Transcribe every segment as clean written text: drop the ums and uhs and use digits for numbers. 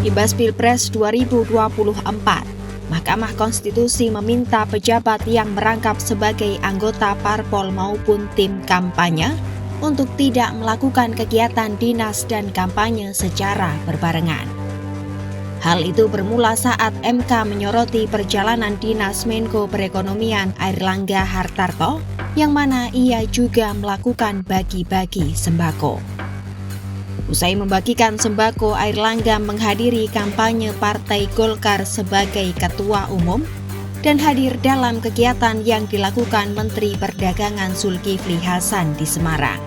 Imbas Pilpres 2024, Mahkamah Konstitusi meminta pejabat yang merangkap sebagai anggota parpol maupun tim kampanye untuk tidak melakukan kegiatan dinas dan kampanye secara berbarengan. Hal itu bermula saat MK menyoroti perjalanan dinas Menko Perekonomian Airlangga Hartarto, yang mana ia juga melakukan bagi-bagi sembako. Usai membagikan sembako, Airlangga menghadiri kampanye Partai Golkar sebagai Ketua Umum dan hadir dalam kegiatan yang dilakukan Menteri Perdagangan Zulkifli Hasan di Semarang.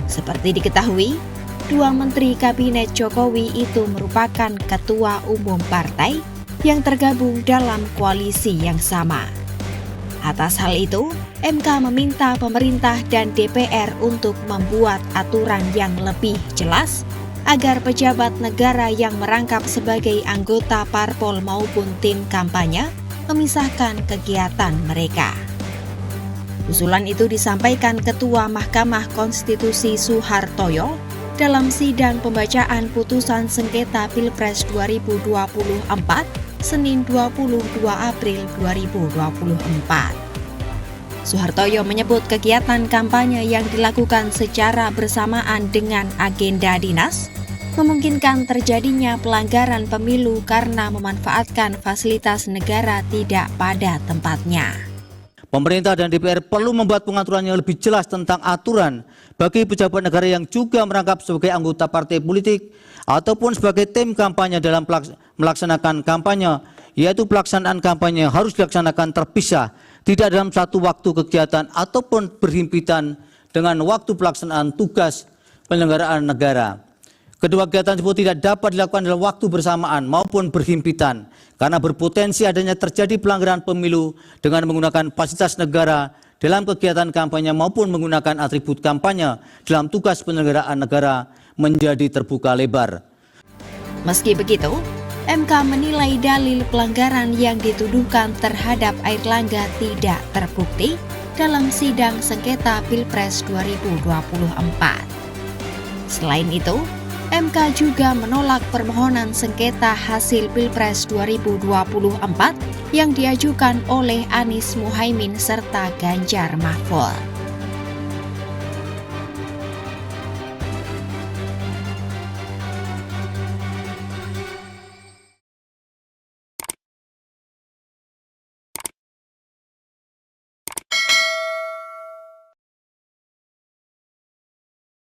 Seperti diketahui, dua Menteri Kabinet Jokowi itu merupakan Ketua Umum partai yang tergabung dalam koalisi yang sama. Atas hal itu, MK meminta pemerintah dan DPR untuk membuat aturan yang lebih jelas agar pejabat negara yang merangkap sebagai anggota parpol maupun tim kampanye memisahkan kegiatan mereka. Usulan itu disampaikan Ketua Mahkamah Konstitusi Suhartoyo dalam sidang pembacaan putusan sengketa Pilpres 2024 Senin 22 April 2024. Suhartoyo menyebut kegiatan kampanye yang dilakukan secara bersamaan dengan agenda dinas memungkinkan terjadinya pelanggaran pemilu karena memanfaatkan fasilitas negara tidak pada tempatnya. Pemerintah dan DPR perlu membuat pengaturan yang lebih jelas tentang aturan bagi pejabat negara yang juga merangkap sebagai anggota partai politik ataupun sebagai tim kampanye dalam melaksanakan kampanye, yaitu pelaksanaan kampanye harus dilaksanakan terpisah, tidak dalam satu waktu kegiatan ataupun berhimpitan dengan waktu pelaksanaan tugas penyelenggaraan negara. Kedua kegiatan tersebut tidak dapat dilakukan dalam waktu bersamaan maupun berhimpitan karena berpotensi adanya terjadi pelanggaran pemilu dengan menggunakan fasilitas negara dalam kegiatan kampanye maupun menggunakan atribut kampanye dalam tugas penyelenggaraan negara menjadi terbuka lebar. Meski begitu, MK menilai dalil pelanggaran yang dituduhkan terhadap Airlangga tidak terbukti dalam sidang sengketa Pilpres 2024. Selain itu, MK juga menolak permohonan sengketa hasil Pilpres 2024 yang diajukan oleh Anies Muhaimin serta Ganjar Mahfud.